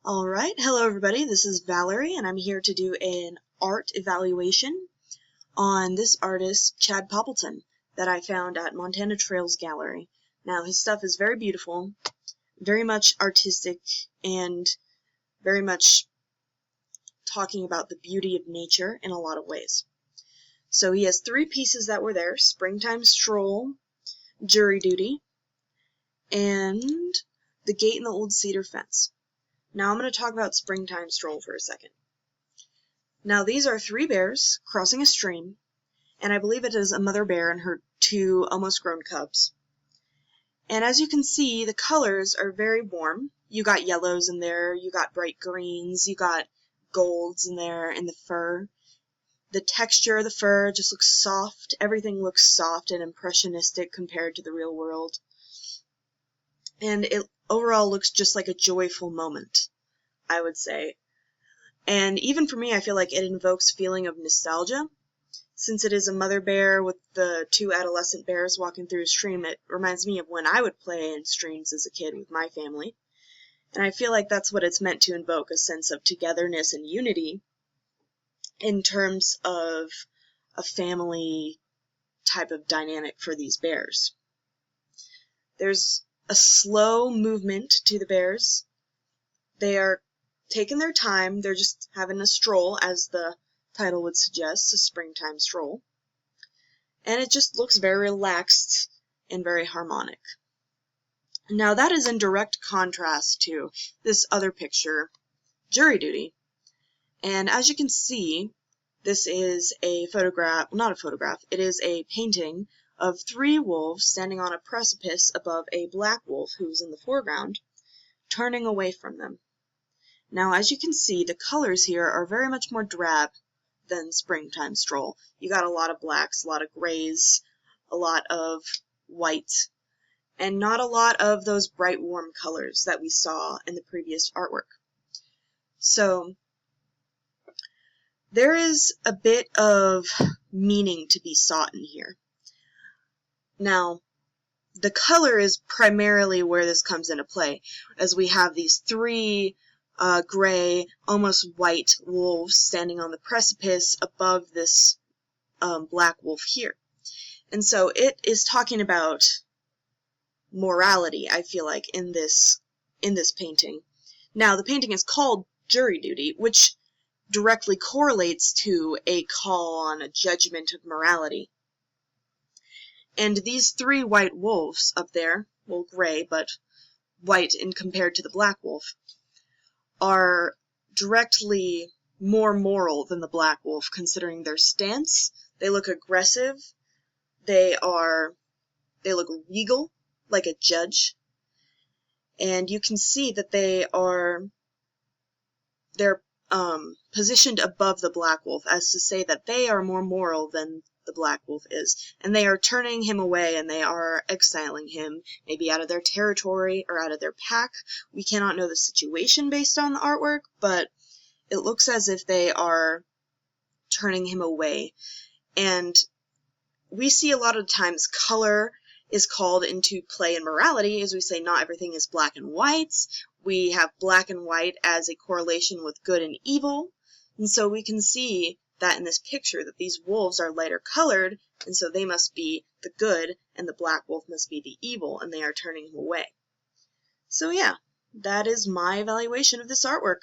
Alright, hello everybody, this is Valerie and I'm here to do an art evaluation on this artist, Chad Poppleton, that I found at Montana Trails Gallery. Now his stuff is very beautiful, very much artistic, and very much talking about the beauty of nature in a lot of ways. So he has three pieces that were there: Springtime Stroll, Jury Duty, and The Gate in the Old Cedar Fence. Now I'm going to talk about Springtime Stroll for a second. Now these are three bears crossing a stream, and I believe it is a mother bear and her two almost grown cubs. And as you can see, the colors are very warm. You got yellows in there, you got bright greens, you got golds in there in the fur. The texture of the fur just looks soft. Everything looks soft and impressionistic compared to the real world. And it overall looks just like a joyful moment, I would say. And even for me, I feel like it invokes feeling of nostalgia. Since it is a mother bear with the two adolescent bears walking through a stream, it reminds me of when I would play in streams as a kid with my family. And I feel like that's what it's meant to invoke, a sense of togetherness and unity in terms of a family type of dynamic for these bears. There's a slow movement to the bears. They are taking their time. They're just having a stroll, as the title would suggest, a springtime stroll. And it just looks very relaxed and very harmonic. Now that is in direct contrast to this other picture, Jury Duty. And as you can see, this is a photograph, not a photograph, it is a painting of three wolves standing on a precipice above a black wolf who's in the foreground, turning away from them. Now, as you can see, the colors here are very much more drab than Springtime Stroll. You got a lot of blacks, a lot of grays, a lot of white, and not a lot of those bright warm colors that we saw in the previous artwork. So, there is a bit of meaning to be sought in here. Now, the color is primarily where this comes into play, as we have these three gray, almost white wolves standing on the precipice above this black wolf here. And so it is talking about morality, I feel like, in this painting. Now, the painting is called Jury Duty, which directly correlates to a call on a judgment of morality. And these three white wolves up there, well, gray, but white in compared to the black wolf, are directly more moral than the black wolf, considering their stance. They look aggressive. They look regal, like a judge. And you can see that they're positioned above the black wolf, as to say that they are more moral than the black wolf is. And they are turning him away, and they are exiling him, maybe out of their territory or out of their pack. We cannot know the situation based on the artwork, but it looks as if they are turning him away. And we see a lot of times color is called into play in morality, as we say not everything is black and white. We have black and white as a correlation with good and evil. And so we can see that in this picture, that these wolves are lighter colored, and so they must be the good, and the black wolf must be the evil, and they are turning him away. So yeah, that is my evaluation of this artwork.